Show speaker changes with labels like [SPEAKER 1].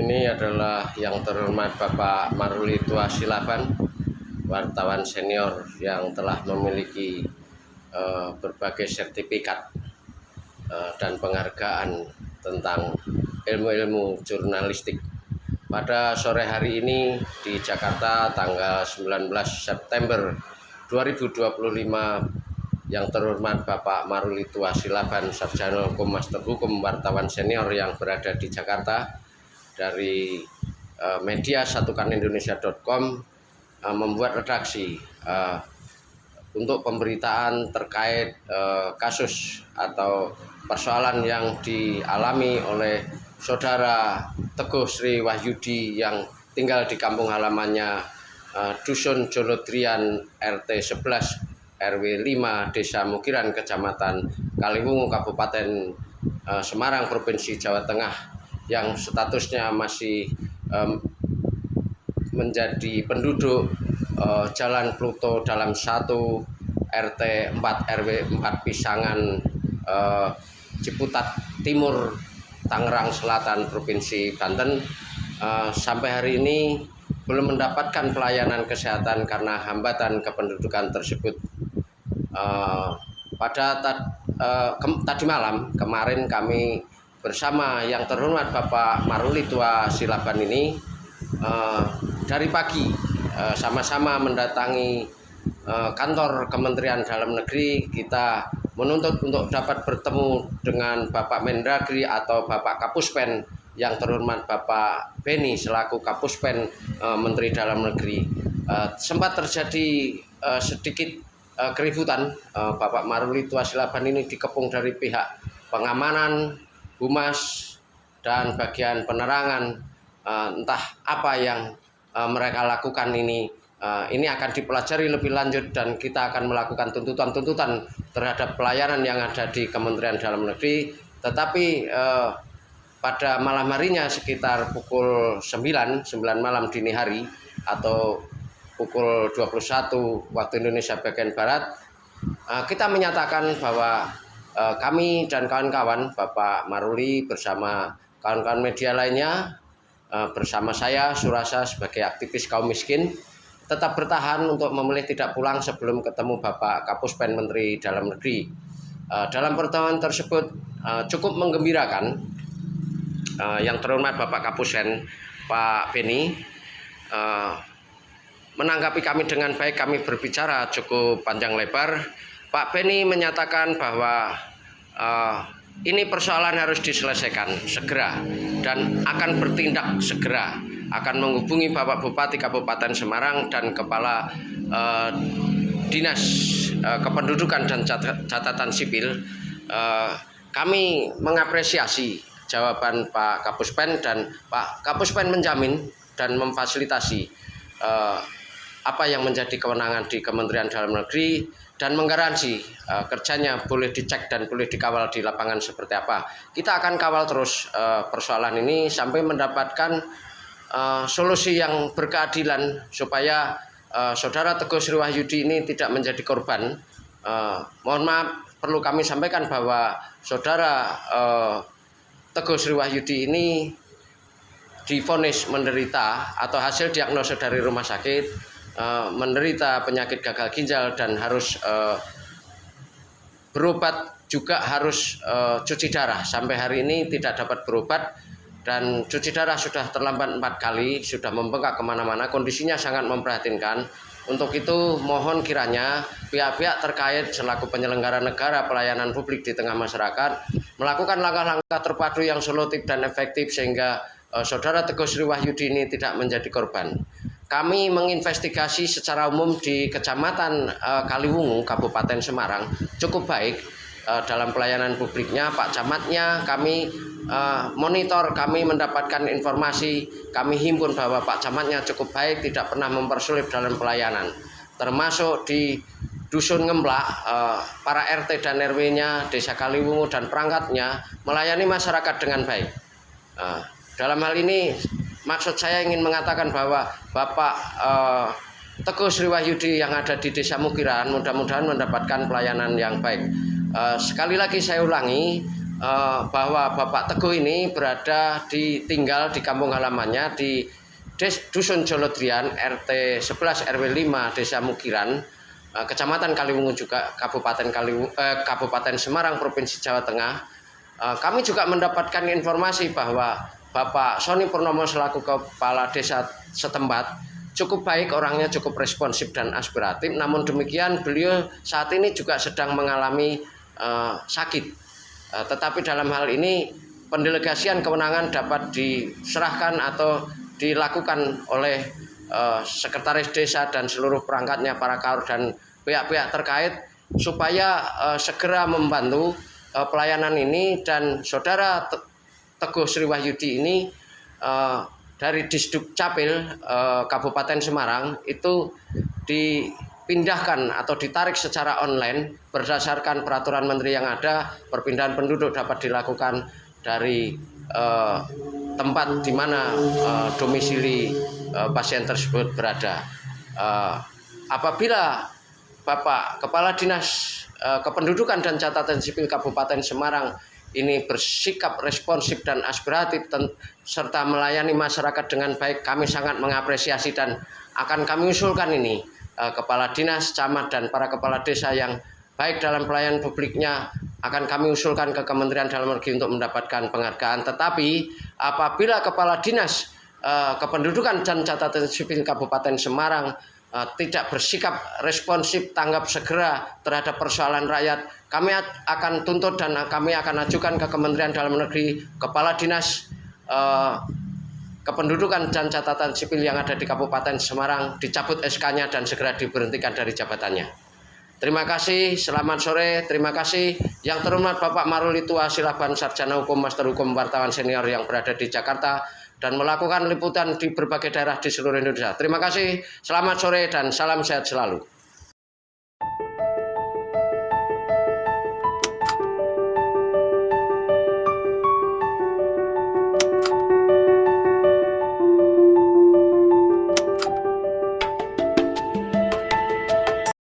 [SPEAKER 1] Ini adalah yang terhormat Bapak Maruli Tuasilaban, wartawan senior yang telah memiliki berbagai sertifikat dan penghargaan tentang ilmu-ilmu jurnalistik. Pada sore hari ini di Jakarta tanggal 19 September 2025, yang terhormat Bapak Maruli Tuasilaban, Sarjana Hukum, Master Hukum, wartawan senior yang berada di Jakarta dari media satukanindonesia.com membuat redaksi untuk pemberitaan terkait kasus atau persoalan yang dialami oleh saudara Teguh Sri Wahyudi yang tinggal di kampung halamannya Dusun Jonodrian RT 11 RW 5 Desa Mugiran Kecamatan Kaliwungu Kabupaten Semarang Provinsi Jawa Tengah, yang statusnya masih menjadi penduduk Jalan Pluto dalam 1 RT 4 RW 4 Pisangan Ciputat Timur Tangerang Selatan Provinsi Banten. Sampai hari ini belum mendapatkan pelayanan kesehatan karena hambatan kependudukan tersebut. Tadi malam kemarin kami bersama yang terhormat Bapak Maruli Tuasilaban ini dari pagi sama-sama mendatangi kantor Kementerian Dalam Negeri. Kita menuntut untuk dapat bertemu dengan Bapak Mendagri atau Bapak Kapuspen yang terhormat Bapak Beni selaku Kapuspen Menteri Dalam Negeri. Sempat terjadi sedikit keributan. Bapak Maruli Tuasilaban ini dikepung dari pihak pengamanan, humas, dan bagian penerangan. Entah apa yang mereka lakukan ini akan dipelajari lebih lanjut, dan kita akan melakukan tuntutan-tuntutan terhadap pelayanan yang ada di Kementerian Dalam Negeri. Tetapi pada malam harinya sekitar pukul 9 malam dini hari atau pukul 21 waktu Indonesia bagian Barat, kita menyatakan bahwa kami dan kawan-kawan, Bapak Maruli bersama kawan-kawan media lainnya, bersama saya Surasa sebagai aktivis kaum miskin, tetap bertahan untuk memilih tidak pulang sebelum ketemu Bapak Kapuspen Menteri Dalam Negeri. Dalam pertemuan tersebut cukup menggembirakan. Yang terhormat Bapak Kapuspen Pak Beni menanggapi kami dengan baik. Kami berbicara cukup panjang lebar. Pak Beni menyatakan bahwa ini persoalan harus diselesaikan segera dan akan bertindak segera, akan menghubungi Bapak Bupati Kabupaten Semarang dan Kepala Dinas Kependudukan dan Catatan Sipil. Kami mengapresiasi jawaban Pak Kapuspen, dan Pak Kapuspen menjamin dan memfasilitasi apa yang menjadi kewenangan di Kementerian Dalam Negeri, dan menggaransi kerjanya boleh dicek dan boleh dikawal di lapangan seperti apa. Kita akan kawal terus persoalan ini sampai mendapatkan solusi yang berkeadilan supaya saudara Teguh Sri Wahyudi ini tidak menjadi korban. Mohon maaf, perlu kami sampaikan bahwa saudara Teguh Sri Wahyudi ini divonis menderita atau hasil diagnosa dari rumah sakit menderita penyakit gagal ginjal dan harus berobat, juga harus cuci darah. Sampai hari ini tidak dapat berobat, dan cuci darah sudah terlambat 4 kali, sudah membengkak kemana-mana, kondisinya sangat memprihatinkan. Untuk itu mohon kiranya pihak-pihak terkait selaku penyelenggara negara pelayanan publik di tengah masyarakat melakukan langkah-langkah terpadu yang solutif dan efektif sehingga saudara Teguh Sri Wahyudi ini tidak menjadi korban. Kami menginvestigasi secara umum di Kecamatan Kaliwungu, Kabupaten Semarang, cukup baik dalam pelayanan publiknya. Pak Camatnya kami monitor, kami mendapatkan informasi, kami himpun bahwa Pak Camatnya cukup baik, tidak pernah mempersulit dalam pelayanan. Termasuk di Dusun Ngemplak, para RT dan RW-nya, Desa Kaliwungu dan perangkatnya melayani masyarakat dengan baik. Dalam hal ini maksud saya ingin mengatakan bahwa Bapak Teguh Sri Wahyudi yang ada di Desa Mugiran mudah-mudahan mendapatkan pelayanan yang baik. Sekali lagi saya ulangi, bahwa Bapak Teguh ini tinggal di kampung halamannya di Dusun Jolodrian RT 11 RW 5 Desa Mukiran, Kecamatan Kaliwungu juga Kabupaten Semarang Provinsi Jawa Tengah. Kami juga mendapatkan informasi bahwa Bapak Sony Purnomo selaku kepala desa setempat cukup baik, orangnya cukup responsif dan aspiratif. Namun demikian beliau saat ini juga sedang mengalami sakit. Tetapi dalam hal ini pendelegasian kewenangan dapat diserahkan atau dilakukan oleh sekretaris desa dan seluruh perangkatnya, para kaur dan pihak-pihak terkait supaya segera membantu pelayanan ini. Dan saudara Teguh Sri Wahyudi ini dari Disduk Capil Kabupaten Semarang itu dipindahkan atau ditarik secara online berdasarkan peraturan menteri yang ada. Perpindahan penduduk dapat dilakukan dari tempat di mana domisili pasien tersebut berada. Apabila Bapak Kepala Dinas Kependudukan dan Catatan Sipil Kabupaten Semarang ini bersikap responsif dan aspiratif serta melayani masyarakat dengan baik, kami sangat mengapresiasi dan akan kami usulkan ini Kepala Dinas, Camat, dan para kepala desa yang baik dalam pelayanan publiknya akan kami usulkan ke Kementerian Dalam Negeri untuk mendapatkan penghargaan. Tetapi apabila Kepala Dinas Kependudukan dan Catatan Sipil Kabupaten Semarang tidak bersikap responsif, tanggap segera terhadap persoalan rakyat, kami akan tuntut dan kami akan ajukan ke Kementerian Dalam Negeri, Kepala Dinas Kependudukan dan Catatan Sipil yang ada di Kabupaten Semarang dicabut SK-nya dan segera diberhentikan dari jabatannya. Terima kasih, selamat sore, terima kasih. Yang terhormat Bapak Maruli Tua Silaban, Sarjana Hukum, Master Hukum, wartawan senior yang berada di Jakarta dan melakukan liputan di berbagai daerah di seluruh Indonesia. Terima kasih, selamat sore dan salam sehat selalu.